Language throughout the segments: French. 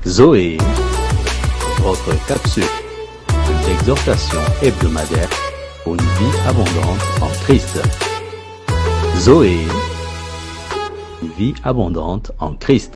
Zoé, votre capsule d'exhortation hebdomadaire pour une vie abondante en Christ. Zoé, une vie abondante en Christ.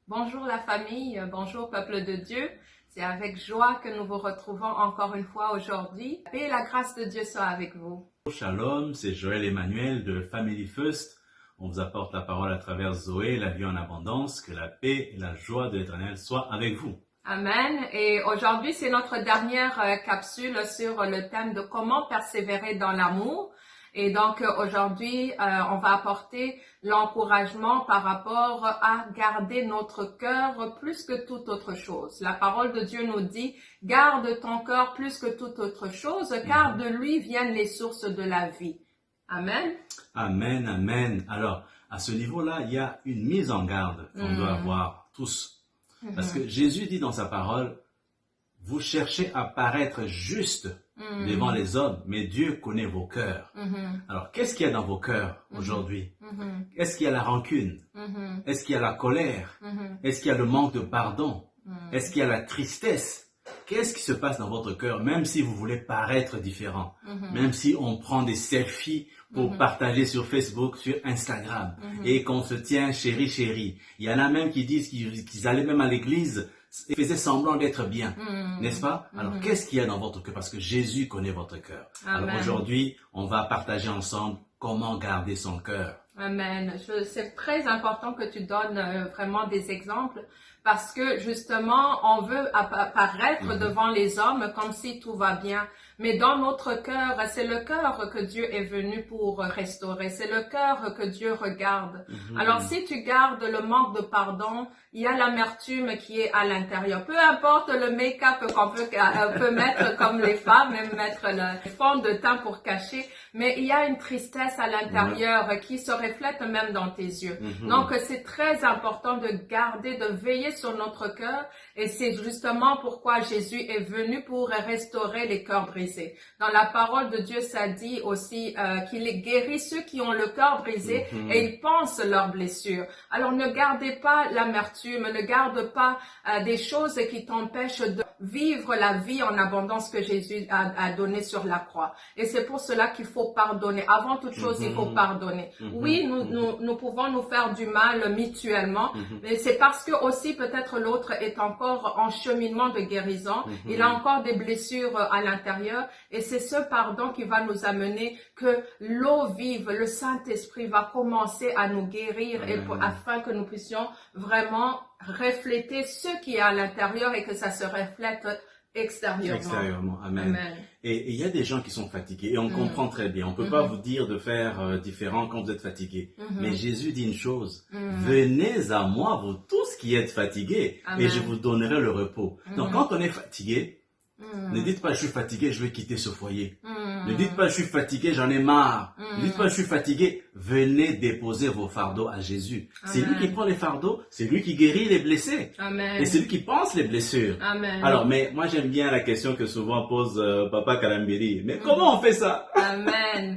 Bonjour la famille, bonjour peuple de Dieu. C'est avec joie que nous vous retrouvons encore une fois aujourd'hui. Paix et la grâce de Dieu soit avec vous. Shalom, c'est Joël Emmanuel de Family First. On vous apporte la parole à travers Zoé, la vie en abondance. Que la paix et la joie de l'Éternel soient avec vous. Amen. Et aujourd'hui, c'est notre dernière capsule sur le thème de comment persévérer dans l'amour. Et donc aujourd'hui, on va apporter l'encouragement par rapport à garder notre cœur plus que toute autre chose. La parole de Dieu nous dit, garde ton cœur plus que toute autre chose, car de lui viennent les sources de la vie. Amen. Amen, amen. Alors, à ce niveau-là, il y a une mise en garde qu'on doit avoir tous. Parce que Jésus dit dans sa parole, vous cherchez à paraître juste devant les hommes, mais Dieu connaît vos cœurs. Alors, qu'est-ce qu'il y a dans vos cœurs aujourd'hui? Est-ce qu'il y a la rancune? Est-ce qu'il y a la colère? Est-ce qu'il y a le manque de pardon? Est-ce qu'il y a la tristesse? Qu'est-ce qui se passe dans votre cœur, même si vous voulez paraître différent? Même si on prend des selfies pour partager sur Facebook, sur Instagram, et qu'on se tient chéri, chéri. Il y en a même qui disent qu'ils allaient même à l'église et faisaient semblant d'être bien, n'est-ce pas? Alors, qu'est-ce qu'il y a dans votre cœur? Parce que Jésus connaît votre cœur. Alors aujourd'hui, on va partager ensemble comment garder son cœur. Amen. C'est très important que tu donnes vraiment des exemples parce que justement, on veut apparaître devant les hommes comme si tout va bien. Mais dans notre cœur, c'est le cœur que Dieu est venu pour restaurer. C'est le cœur que Dieu regarde. Alors, si tu gardes le manque de pardon, il y a l'amertume qui est à l'intérieur. Peu importe le make-up qu'on peut mettre comme les femmes, même mettre le fond de teint pour cacher, mais il y a une tristesse à l'intérieur qui se reflète même dans tes yeux. Donc, c'est très important de garder, de veiller sur notre cœur. Et c'est justement pourquoi Jésus est venu pour restaurer les cœurs brisés. Dans la parole de Dieu, ça dit aussi qu'il guérit ceux qui ont le cœur brisé et ils pensent leurs blessures. Alors ne gardez pas l'amertume, ne garde pas des choses qui t'empêchent de vivre la vie en abondance que Jésus a donnée sur la croix. Et c'est pour cela qu'il faut pardonner. Avant toute chose, il faut pardonner. Oui, nous pouvons nous faire du mal mutuellement, mais c'est parce que aussi peut-être l'autre est encore en cheminement de guérison. Il a encore des blessures à l'intérieur et c'est ce pardon qui va nous amener que l'eau vive, le Saint-Esprit va commencer à nous guérir et afin que nous puissions vraiment refléter ce qui est à l'intérieur et que ça se reflète extérieurement. Amen. Et il y a des gens qui sont fatigués et on comprend très bien. On peut pas vous dire de faire différent quand vous êtes fatigué. Mais Jésus dit une chose. Venez à moi, vous tous qui êtes fatigués, et je vous donnerai le repos. Donc quand on est fatigué, ne dites pas je suis fatigué, je vais quitter ce foyer. Ne dites pas je suis fatigué, j'en ai marre. Ne dites pas je suis fatigué, venez déposer vos fardeaux à Jésus. C'est lui qui prend les fardeaux, c'est lui qui guérit les blessés. Et c'est lui qui pense les blessures. Alors, mais moi j'aime bien la question que souvent pose Papa Kalambiri. Mais comment on fait ça?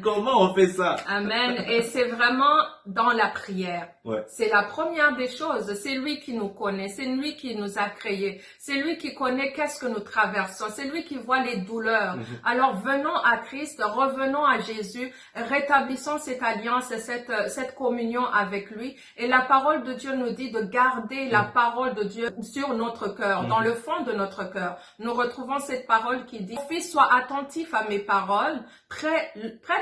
Comment on fait ça? Amen. Et c'est vraiment dans la prière. C'est la première des choses. C'est lui qui nous connaît. C'est lui qui nous a créés. C'est lui qui connaît qu'est-ce que nous traversons. C'est lui qui voit les douleurs. Alors venons à Christ, revenons à Jésus, rétablissons cette alliance, cette communion avec lui. Et la parole de Dieu nous dit de garder la parole de Dieu sur notre cœur, dans le fond de notre cœur. Nous retrouvons cette parole qui dit, Fils, sois attentif à mes paroles, prête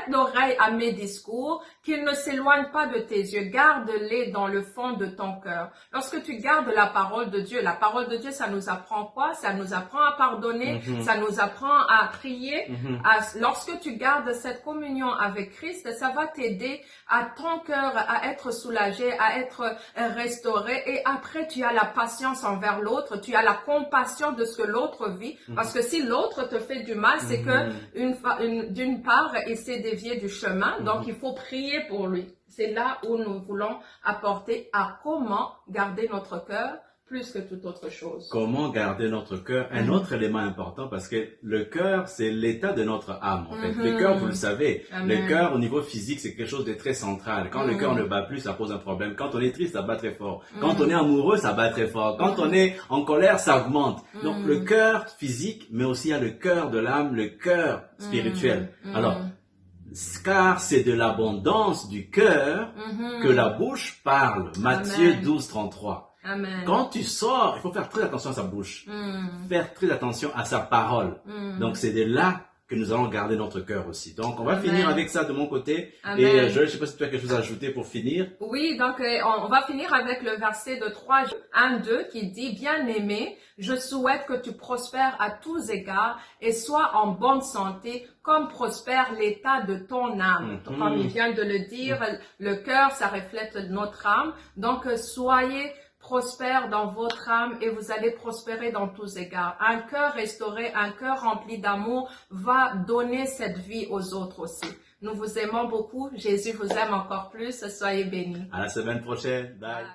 l'oreille à mes discours, qu'ils ne s'éloignent pas de tes yeux, garde-les dans le fond de ton cœur. Lorsque tu gardes la parole de Dieu, ça nous apprend quoi? Ça nous apprend à pardonner, ça nous apprend à prier. Lorsque tu gardes cette communion avec Christ, ça va t'aider à ton cœur à être soulagé, à être restauré. Et après, tu as la patience envers l'autre, tu as la compassion de ce que l'autre vit. Parce que si l'autre te fait du mal, c'est que d'une part, il s'est dévié du chemin. Donc, il faut prier pour lui. C'est là où nous voulons apporter à comment garder notre cœur plus que toute autre chose. Comment garder notre cœur? Un autre élément important, parce que le cœur, c'est l'état de notre âme, en fait. Le cœur, vous le savez, Amen. le cœur au niveau physique, c'est quelque chose de très central. Quand le cœur ne bat plus, ça pose un problème. Quand on est triste, ça bat très fort. Quand on est amoureux, ça bat très fort. Quand on est en colère, ça augmente. Donc, le cœur physique, mais aussi il y a le cœur de l'âme, le cœur spirituel. Alors, car c'est de l'abondance du cœur que la bouche parle. Matthieu Amen. 12, 33. Amen. Quand tu sors, il faut faire très attention à sa bouche. Faire très attention à sa parole. Donc, c'est de là que nous allons garder notre cœur aussi. Donc, on va Amen. finir avec ça de mon côté. Amen. Et Joël, je ne sais pas si tu as quelque chose à ajouter pour finir. Oui, donc on va finir avec le verset de 3, 1, 2 qui dit « Bien-aimé, je souhaite que tu prospères à tous égards et sois en bonne santé comme prospère l'état de ton âme. Comme il vient de le dire, le cœur, ça reflète notre âme. Donc, soyez prospère dans votre âme et vous allez prospérer dans tous égards. Un cœur restauré, un cœur rempli d'amour va donner cette vie aux autres aussi. Nous vous aimons beaucoup. Jésus vous aime encore plus. Soyez bénis. À la semaine prochaine. Bye.